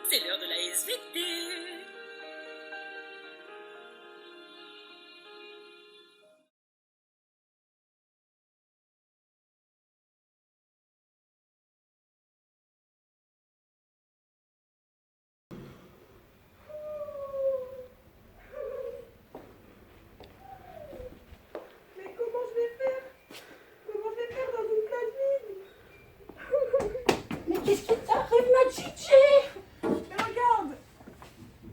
c'est l'heure de la SVT. Mais comment je vais faire? Comment je vais faire dans une classe vide? Mais qu'est-ce qui t'arrive, ma Gigi? Mais regarde!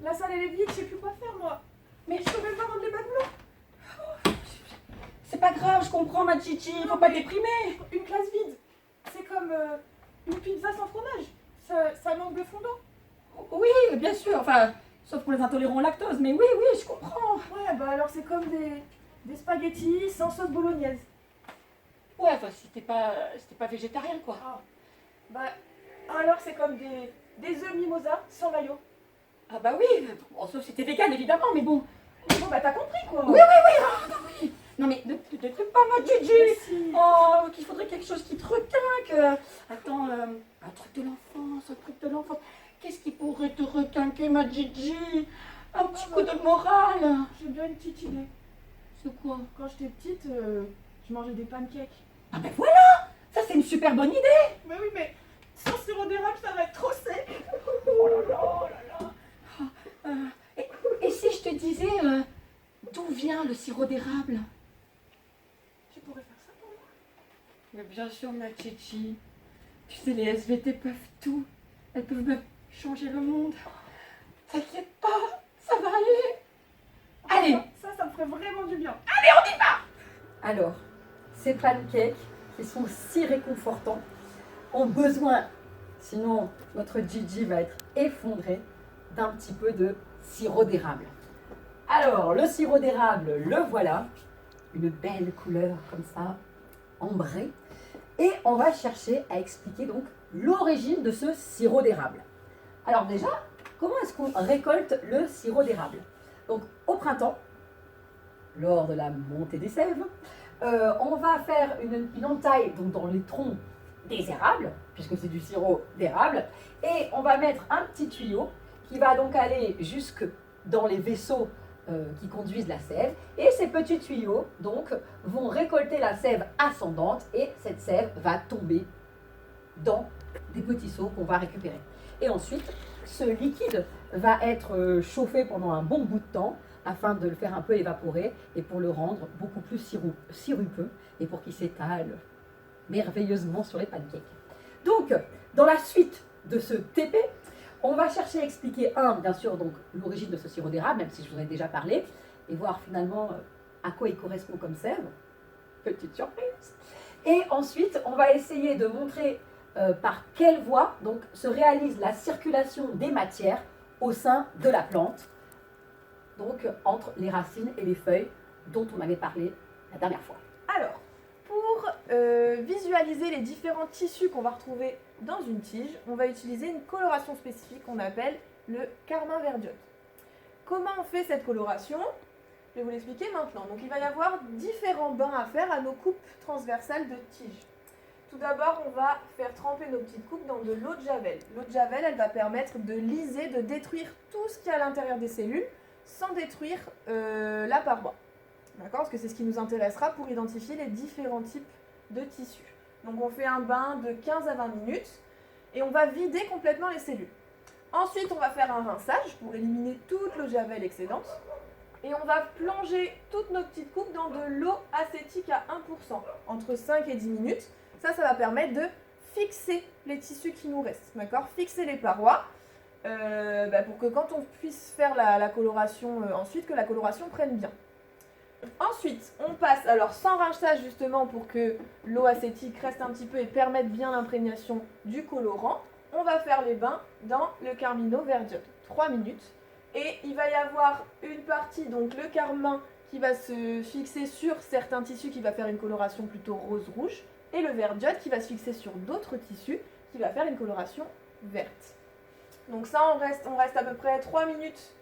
La salle elle est vide, je sais plus quoi faire moi. Mais Je peux même pas rendre les bacs blancs. c'est pas grave, je comprends, ma Gigi, faut Non, pas mais- déprimer. Une classe vide, c'est comme une pizza sans fromage. Ça manque de fondant. Oui, bien sûr, enfin, sauf pour les intolérants au lactose, mais oui, oui, je comprends. Ouais, bah alors c'est comme des spaghettis sans sauce bolognaise. Ouais, enfin, c'était pas végétarien, quoi. Ah. Bah alors c'est comme des œufs mimosa sans maillot. Ah bah oui, bon, sauf si t'es vegan, évidemment, mais bon. Mais bon bah t'as compris quoi. Oui, oui, oui, ah, non, oui. Non, mais ne détruis pas, ma Gigi. Mais si. Oh, qu'il faudrait quelque chose qui te requinque. Attends, un truc de l'enfance, un truc de l'enfance. Qu'est-ce qui pourrait te requinquer, ma Gigi? Un petit coup de morale. J'ai bien une petite idée. C'est quoi? Quand j'étais petite, je mangeais des pancakes. Ah ben voilà. Ça, c'est une super bonne idée. Mais oui, mais sans sirop d'érable, ça va être trop sec. Oh là là, oh là là. Et si je te disais, d'où vient le sirop d'érable? Tu pourrais faire ça pour moi? Mais bien sûr, ma Gigi. Tu sais, les SVT peuvent tout. Elles peuvent même changer le monde. T'inquiète pas, ça va aller. Allez. Ça me ferait vraiment du bien. Alors, ces pancakes qui sont si réconfortants ont besoin, sinon notre Gigi va être effondrée, d'un petit peu de sirop d'érable. Alors, le sirop d'érable, le voilà, une belle couleur comme ça, ambrée. Et on va chercher à expliquer donc l'origine de ce sirop d'érable. Alors déjà, comment est-ce qu'on récolte le sirop d'érable? Donc au printemps, lors de la montée des sèves, on va faire une entaille donc, dans les troncs des érables, puisque c'est du sirop d'érable, et on va mettre un petit tuyau qui va donc aller jusque dans les vaisseaux qui conduisent la sève, et ces petits tuyaux donc vont récolter la sève ascendante, et cette sève va tomber dans des petits seaux qu'on va récupérer. Et ensuite, ce liquide va être chauffé pendant un bon bout de temps afin de le faire un peu évaporer et pour le rendre beaucoup plus sirupeux et pour qu'il s'étale merveilleusement sur les pancakes. Donc, dans la suite de ce TP, on va chercher à expliquer, bien sûr, donc l'origine de ce sirop d'érable, même si je vous en ai déjà parlé, et voir finalement à quoi il correspond comme sève. Petite surprise. Et ensuite, on va essayer de montrer par quelle voie donc, se réalise la circulation des matières au sein de la plante, donc entre les racines et les feuilles dont on avait parlé la dernière fois. Alors, pour visualiser les différents tissus qu'on va retrouver dans une tige, on va utiliser une coloration spécifique qu'on appelle le carmin verdiote. Comment on fait cette coloration? Je vais vous l'expliquer maintenant. Donc il va y avoir différents bains à faire à nos coupes transversales de tige. Tout d'abord, on va faire tremper nos petites coupes dans de l'eau de javel. L'eau de javel, elle va permettre de liser, de détruire tout ce qu'il y a à l'intérieur des cellules sans détruire la paroi. D'accord? Parce que c'est ce qui nous intéressera pour identifier les différents types de tissus. Donc on fait un bain de 15 à 20 minutes et on va vider complètement les cellules. Ensuite, on va faire un rinçage pour éliminer toute l'eau de javel excédente. Et on va plonger toutes nos petites coupes dans de l'eau acétique à 1%, entre 5 et 10 minutes. Ça va permettre de fixer les tissus qui nous restent, d'accord? Fixer les parois pour que quand on puisse faire la coloration ensuite, que la coloration prenne bien. Ensuite, on passe, alors sans rinçage justement pour que l'eau acétique reste un petit peu et permette bien l'imprégnation du colorant, on va faire les bains dans le carmino verdiote, 3 minutes. Et il va y avoir une partie, donc le carmin, qui va se fixer sur certains tissus, qui va faire une coloration plutôt rose-rouge, et le verdiote qui va se fixer sur d'autres tissus, qui va faire une coloration verte. Donc ça, on reste à peu près 3 minutes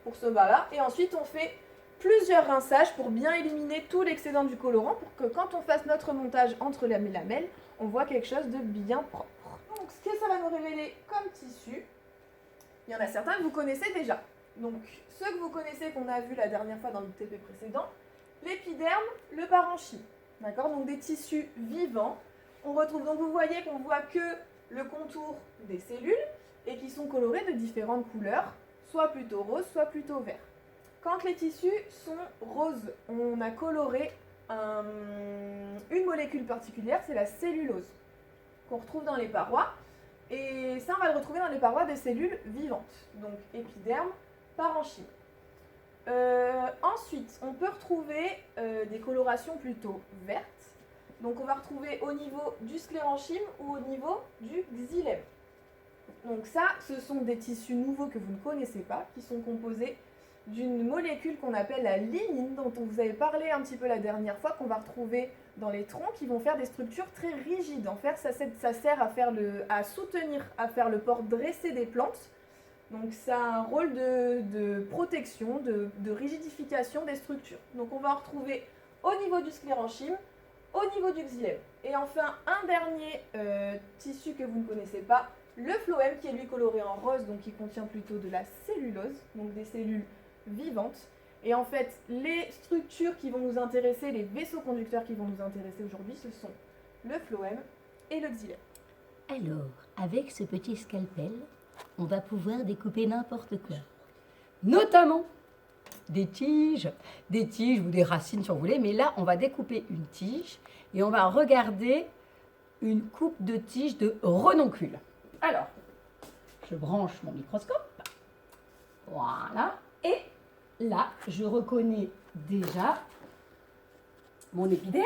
pour ce bain-là, et ensuite on fait plusieurs rinçages pour bien éliminer tout l'excédent du colorant, pour que quand on fasse notre montage entre les lamelles, on voit quelque chose de bien propre. Donc ce que ça va nous révéler comme tissu, Il y en a certains que vous connaissez déjà. Donc, ceux que vous connaissez, qu'on a vu la dernière fois dans le TP précédent, l'épiderme, le parenchyme. D'accord? Donc, des tissus vivants. On retrouve, donc vous voyez qu'on voit que le contour des cellules et qui sont colorés de différentes couleurs, soit plutôt rose, soit plutôt vert. Quand les tissus sont roses, on a coloré une molécule particulière, c'est la cellulose, qu'on retrouve dans les parois. Et ça, on va le retrouver dans les parois des cellules vivantes, donc épiderme, parenchyme. Ensuite, on peut retrouver des colorations plutôt vertes. Donc on va retrouver au niveau du sclérenchyme ou au niveau du xylème. Donc ça, ce sont des tissus nouveaux que vous ne connaissez pas, qui sont composés d'une molécule qu'on appelle la lignine, dont on vous avait parlé un petit peu la dernière fois, qu'on va retrouver dans les troncs, qui vont faire des structures très rigides. En fait, ça sert à soutenir, à faire le port dressé des plantes. Donc ça a un rôle de protection, de rigidification des structures. Donc on va en retrouver au niveau du sclérenchyme, au niveau du xylème. Et enfin, un dernier tissu que vous ne connaissez pas, le phloème, qui est lui coloré en rose, donc qui contient plutôt de la cellulose, donc des cellules vivantes. Et en fait, les structures qui vont nous intéresser, les vaisseaux conducteurs qui vont nous intéresser aujourd'hui, ce sont le phloème et le xylème. Alors, avec ce petit scalpel, on va pouvoir découper n'importe quoi. Notamment des tiges ou des racines si on voulait. Mais là, on va découper une tige et on va regarder une coupe de tige de renoncule. Alors, je branche mon microscope. Voilà. Et là, je reconnais déjà mon épiderme,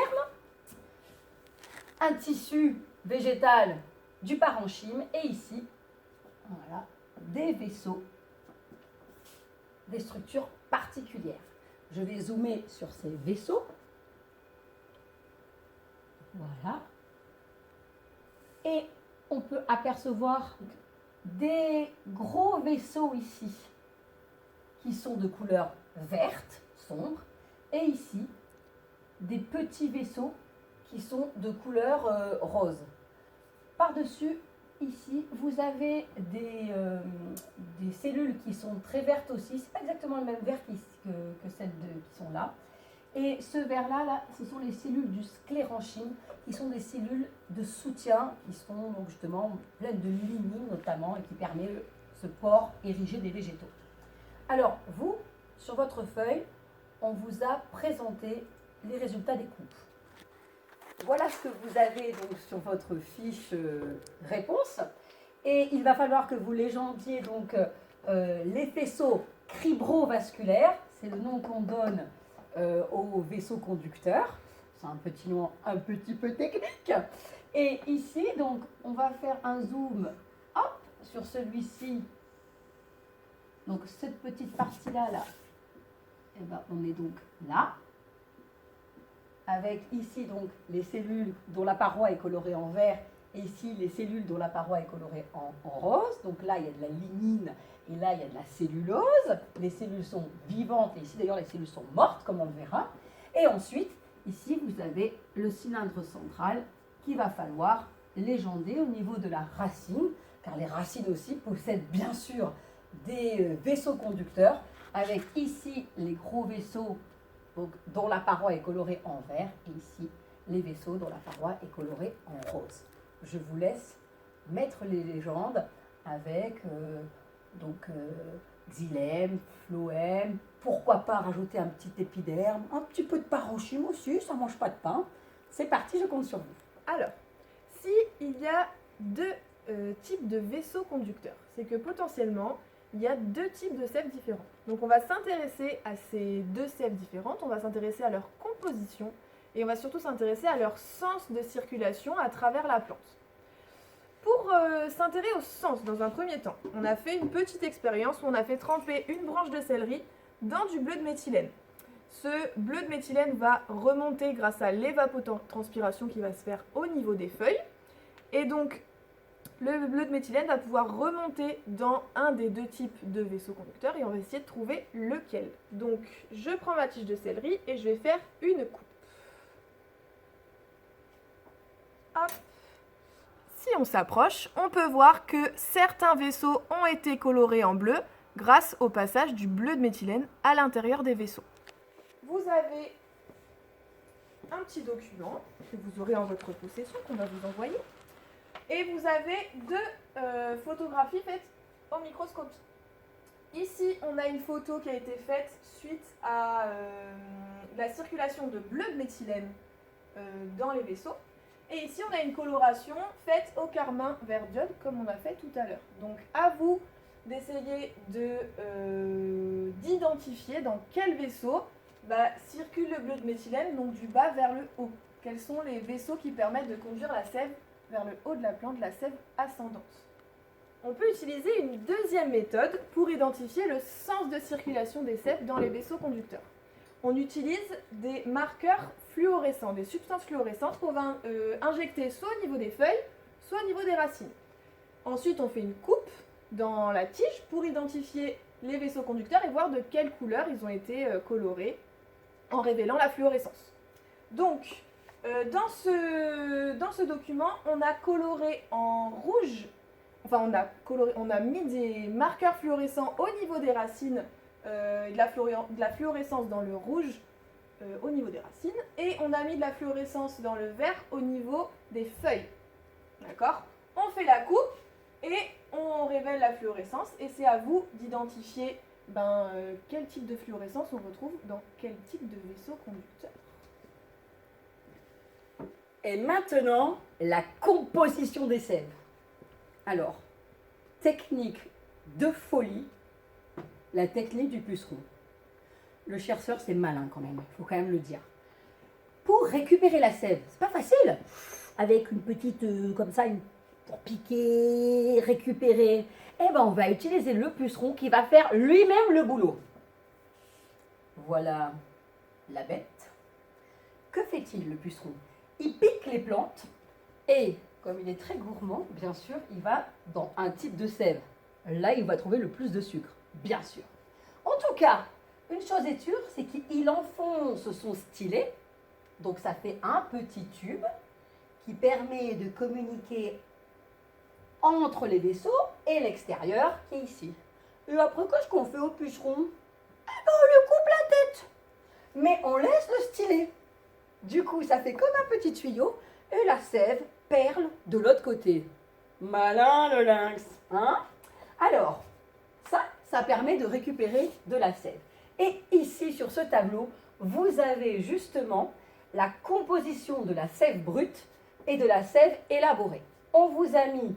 un tissu végétal du parenchyme et ici, voilà, des vaisseaux, des structures particulières. Je vais zoomer sur ces vaisseaux. Voilà. Et on peut apercevoir des gros vaisseaux ici qui sont de couleur verte, sombre, et ici des petits vaisseaux qui sont de couleur rose. Par-dessus, ici, vous avez des cellules qui sont très vertes aussi. Ce n'est pas exactement le même vert que celles qui sont là. Et ce vert-là, ce sont les cellules du sclérenchyme, qui sont des cellules de soutien, qui sont donc justement pleines de lignine notamment, et qui permettent ce port érigé des végétaux. Alors, vous, sur votre feuille, on vous a présenté les résultats des coupes. Voilà ce que vous avez donc sur votre fiche réponse. Et il va falloir que vous légendiez donc les faisceaux cribrovasculaires, c'est le nom qu'on donne aux vaisseaux conducteurs. C'est un petit nom un petit peu technique. Et ici, donc, on va faire un zoom hop, sur celui-ci. Donc, cette petite partie-là, eh ben, on est donc là. Avec ici, donc, les cellules dont la paroi est colorée en vert. Et ici, les cellules dont la paroi est colorée en rose. Donc là, il y a de la lignine et là, il y a de la cellulose. Les cellules sont vivantes et ici, d'ailleurs, les cellules sont mortes, comme on le verra. Et ensuite, ici, vous avez le cylindre central qu'il va falloir légender au niveau de la racine, car les racines aussi possèdent bien sûr des vaisseaux conducteurs, avec ici les gros vaisseaux donc, dont la paroi est colorée en vert, et ici les vaisseaux dont la paroi est colorée en rose. Je vous laisse mettre les légendes avec xylème, phloème, pourquoi pas rajouter un petit épiderme, un petit peu de parenchyme aussi, ça ne mange pas de pain. C'est parti, je compte sur vous. Alors, s'il y a deux types de vaisseaux conducteurs, c'est que potentiellement, il y a deux types de sèves différentes. Donc on va s'intéresser à ces deux sèves différentes, on va s'intéresser à leur composition et on va surtout s'intéresser à leur sens de circulation à travers la plante. Pour s'intéresser au sens dans un premier temps, on a fait une petite expérience où on a fait tremper une branche de céleri dans du bleu de méthylène. Ce bleu de méthylène va remonter grâce à l'évapotranspiration qui va se faire au niveau des feuilles. Et donc, le bleu de méthylène va pouvoir remonter dans un des deux types de vaisseaux conducteurs et on va essayer de trouver lequel. Donc, je prends ma tige de céleri et je vais faire une coupe. Hop. Si on s'approche, on peut voir que certains vaisseaux ont été colorés en bleu grâce au passage du bleu de méthylène à l'intérieur des vaisseaux. Vous avez un petit document que vous aurez en votre possession, qu'on va vous envoyer. Et vous avez deux photographies faites au microscopie. Ici, on a une photo qui a été faite suite à la circulation de bleu de méthylène dans les vaisseaux. Et ici, on a une coloration faite au carmin vert diode, comme on a fait tout à l'heure. Donc, à vous d'essayer d'identifier dans quel vaisseau circule le bleu de méthylène, donc du bas vers le haut. Quels sont les vaisseaux qui permettent de conduire la sève vers le haut de la plante, la sève ascendante. On peut utiliser une deuxième méthode pour identifier le sens de circulation des sèves dans les vaisseaux conducteurs. On utilise des marqueurs fluorescents, des substances fluorescentes qu'on va injecter soit au niveau des feuilles, soit au niveau des racines. Ensuite, on fait une coupe dans la tige pour identifier les vaisseaux conducteurs et voir de quelle couleur ils ont été colorés en révélant la fluorescence. Donc, dans ce document, on a coloré en rouge, enfin on a mis des marqueurs fluorescents au niveau des racines, de la fluorescence dans le rouge au niveau des racines, et on a mis de la fluorescence dans le vert au niveau des feuilles. D'accord ? On fait la coupe et on révèle la fluorescence, et c'est à vous d'identifier quel type de fluorescence on retrouve dans quel type de vaisseau conducteur. Et maintenant, la composition des sèves. Alors, technique de folie, la technique du puceron. Le chercheur, c'est malin quand même, il faut quand même le dire. Pour récupérer la sève, c'est pas facile. Avec une petite, comme ça, pour piquer, récupérer. Eh ben, on va utiliser le puceron qui va faire lui-même le boulot. Voilà la bête. Que fait-il, le puceron ? Il pique les plantes et, comme il est très gourmand, bien sûr, il va dans un type de sève. Là, il va trouver le plus de sucre, bien sûr. En tout cas, une chose est sûre, c'est qu'il enfonce son stylet. Donc, ça fait un petit tube qui permet de communiquer entre les vaisseaux et l'extérieur qui est ici. Et après, qu'est-ce qu'on fait au puceron ? Eh ben, on lui coupe la tête. Mais on laisse le stylet. Du coup, ça fait comme un petit tuyau et la sève perle de l'autre côté. Malin le lynx, hein ? Alors, ça permet de récupérer de la sève. Et ici, sur ce tableau, vous avez justement la composition de la sève brute et de la sève élaborée. On vous a mis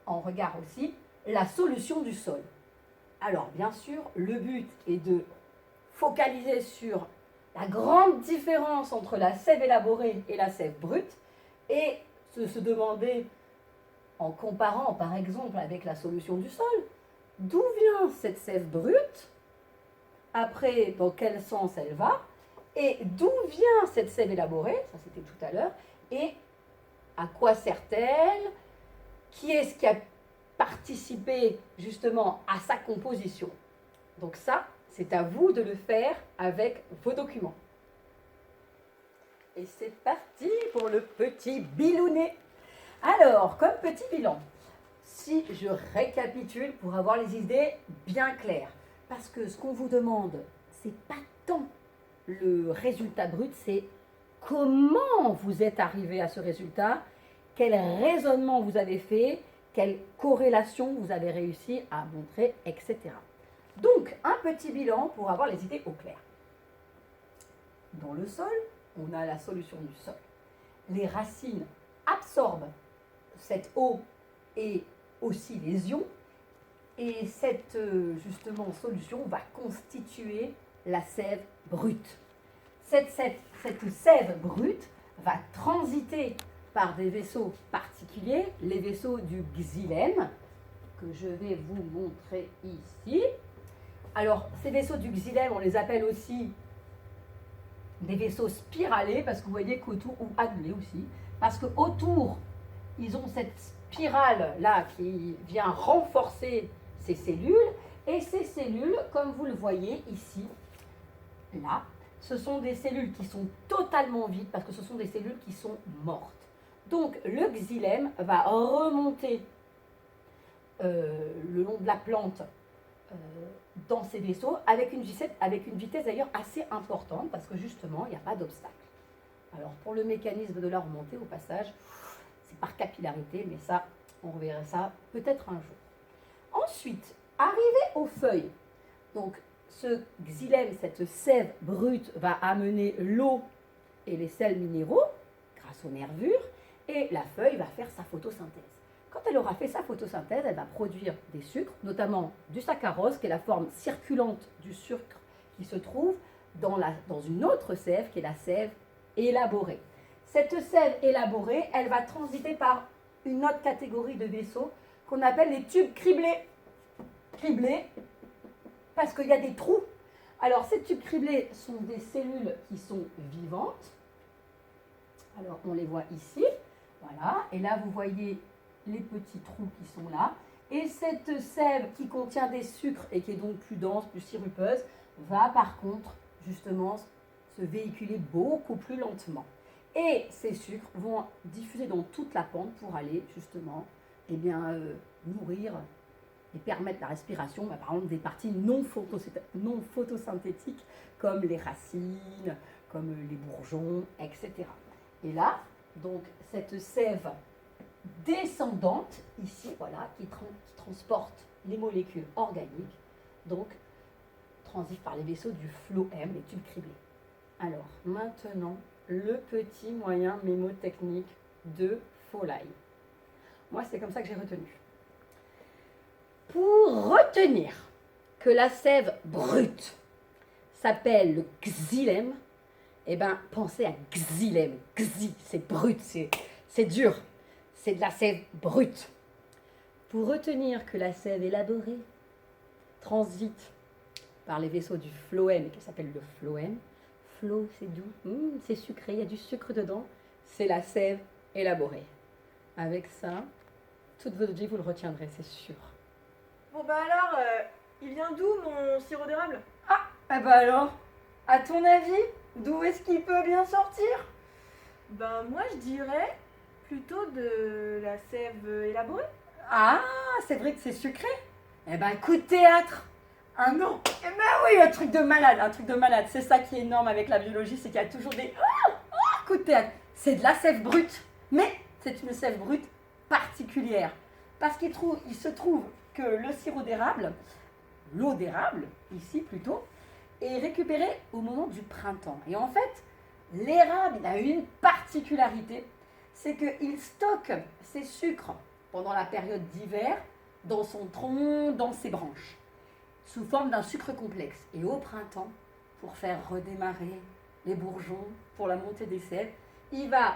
en regard aussi la solution du sol. Alors, bien sûr, le but est de focaliser sur la grande différence entre la sève élaborée et la sève brute et se demander, en comparant par exemple avec la solution du sol, d'où vient cette sève brute, après dans quel sens elle va, et d'où vient cette sève élaborée, ça c'était tout à l'heure, et à quoi sert-elle, qui est-ce qui a participé justement à sa composition. Donc ça, c'est à vous de le faire avec vos documents. Et c'est parti pour le petit bilounet. Alors, comme petit bilan, si je récapitule pour avoir les idées bien claires, parce que ce qu'on vous demande, c'est pas tant le résultat brut, c'est comment vous êtes arrivé à ce résultat, quel raisonnement vous avez fait, quelle corrélation vous avez réussi à montrer, etc. Donc, un petit bilan pour avoir les idées au clair. Dans le sol, on a la solution du sol. Les racines absorbent cette eau et aussi les ions. Et cette, justement, solution va constituer la sève brute. Cette sève brute va transiter par des vaisseaux particuliers, les vaisseaux du xylème, que je vais vous montrer ici. Alors, ces vaisseaux du xylème, on les appelle aussi des vaisseaux spiralés, parce que vous voyez qu'autour, ou annulés aussi, parce qu'autour, ils ont cette spirale-là qui vient renforcer ces cellules, et ces cellules, comme vous le voyez ici, là, ce sont des cellules qui sont totalement vides, parce que ce sont des cellules qui sont mortes. Donc le xylème va remonter le long de la plante dans ces vaisseaux avec une vitesse d'ailleurs assez importante parce que justement il n'y a pas d'obstacle. Alors pour le mécanisme de la remontée au passage, c'est par capillarité, mais ça on reverra ça peut-être un jour. Ensuite, arrivé aux feuilles, donc ce xylème, cette sève brute va amener l'eau et les sels minéraux grâce aux nervures et la feuille va faire sa photosynthèse. Quand elle aura fait sa photosynthèse, elle va produire des sucres, notamment du saccharose, qui est la forme circulante du sucre qui se trouve dans une autre sève, qui est la sève élaborée. Cette sève élaborée, elle va transiter par une autre catégorie de vaisseaux qu'on appelle les tubes criblés. Criblés, parce qu'il y a des trous. Alors, ces tubes criblés sont des cellules qui sont vivantes. Alors, on les voit ici. Voilà. Et là, vous voyez les petits trous qui sont là. Et cette sève qui contient des sucres et qui est donc plus dense, plus sirupeuse, va par contre, justement, se véhiculer beaucoup plus lentement. Et ces sucres vont diffuser dans toute la pente pour aller, justement, nourrir et permettre la respiration, par exemple, des parties non photosynthétiques, comme les racines, comme les bourgeons, etc. Et là, donc, cette sève descendante, ici, voilà, qui transporte les molécules organiques, donc, transite par les vaisseaux du phloème, les tubes criblés. Alors, maintenant, le petit moyen mémotechnique de Foley. Moi, c'est comme ça que j'ai retenu. Pour retenir que la sève brute s'appelle le xylème, eh bien, pensez à xylème. Xy, c'est brut, c'est dur. C'est de la sève brute. Pour retenir que la sève élaborée transite par les vaisseaux du phloème, qui s'appelle le phloème. Phlo, c'est doux, c'est sucré, il y a du sucre dedans. C'est la sève élaborée. Avec ça, toute votre vie, vous le retiendrez, c'est sûr. Bon bah alors, il vient d'où mon sirop d'érable? Ah bah alors, à ton avis, d'où est-ce qu'il peut bien sortir? Ben moi je dirais plutôt de la sève élaborée. Ah, c'est vrai que c'est sucré. Eh ben, coup de théâtre. Ah non. Eh ben oui, un truc de malade, C'est ça qui est énorme avec la biologie, c'est qu'il y a toujours des coups de théâtre. C'est de la sève brute, mais c'est une sève brute particulière. Parce qu'il se trouve que le sirop d'érable, l'eau d'érable, ici plutôt, est récupérée au moment du printemps. Et en fait, l'érable, il a une particularité, c'est qu'il stocke ses sucres pendant la période d'hiver dans son tronc, dans ses branches, sous forme d'un sucre complexe. Et au printemps, pour faire redémarrer les bourgeons, pour la montée des sèves, il va,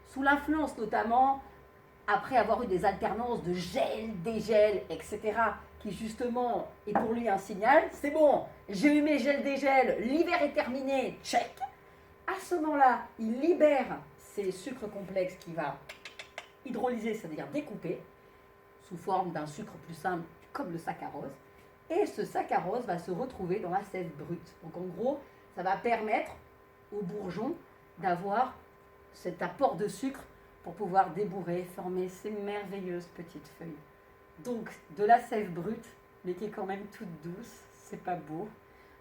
sous l'influence notamment, après avoir eu des alternances de gel, dégel, etc., qui justement est pour lui un signal, c'est bon, j'ai eu mes gels, dégel, l'hiver est terminé, check. À ce moment-là, il libère ces sucres complexes qu'il va hydrolyser, c'est-à-dire découper, sous forme d'un sucre plus simple comme le saccharose. Et ce saccharose va se retrouver dans la sève brute. Donc en gros, ça va permettre aux bourgeons d'avoir cet apport de sucre pour pouvoir débourrer, former ces merveilleuses petites feuilles. Donc de la sève brute, mais qui est quand même toute douce, c'est pas beau,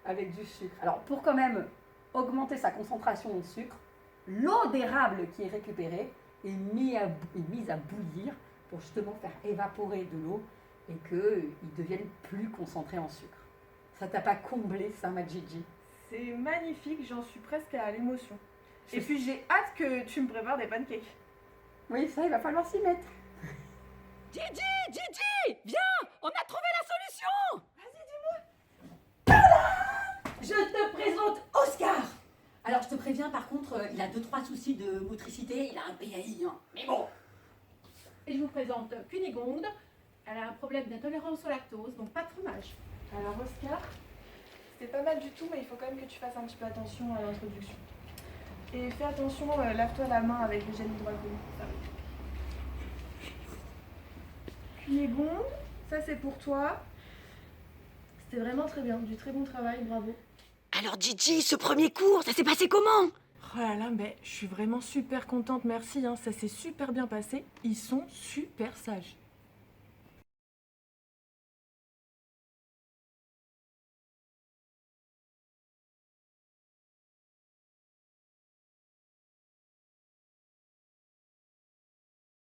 avec du sucre. Alors pour quand même augmenter sa concentration en sucre, l'eau d'érable qui est récupérée est mise à bouillir pour justement faire évaporer de l'eau et qu'ils deviennent plus concentrés en sucre. Ça t'a pas comblé ça, ma Gigi? C'est magnifique, j'en suis presque à l'émotion. Et puis j'ai hâte que tu me prépares des pancakes. Oui, ça, il va falloir s'y mettre. Gigi, viens, on a trouvé la solution. Je te présente Oscar. Alors, je te préviens, par contre, il a 2-3 soucis de motricité, il a un PAI, hein. Mais bon. Et je vous présente Cunégonde. Elle a un problème d'intolérance au lactose, donc pas de fromage. Alors Oscar, c'était pas mal du tout, mais il faut quand même que tu fasses un petit peu attention à l'introduction. Et fais attention, lave-toi la main avec le gel hydroalcoolique. Cunégonde, ça c'est pour toi. C'était vraiment très bien, du très bon travail, bravo. Alors Gigi, ce premier cours, ça s'est passé comment? Oh là là, mais je suis vraiment super contente, merci, hein, ça s'est super bien passé. Ils sont super sages.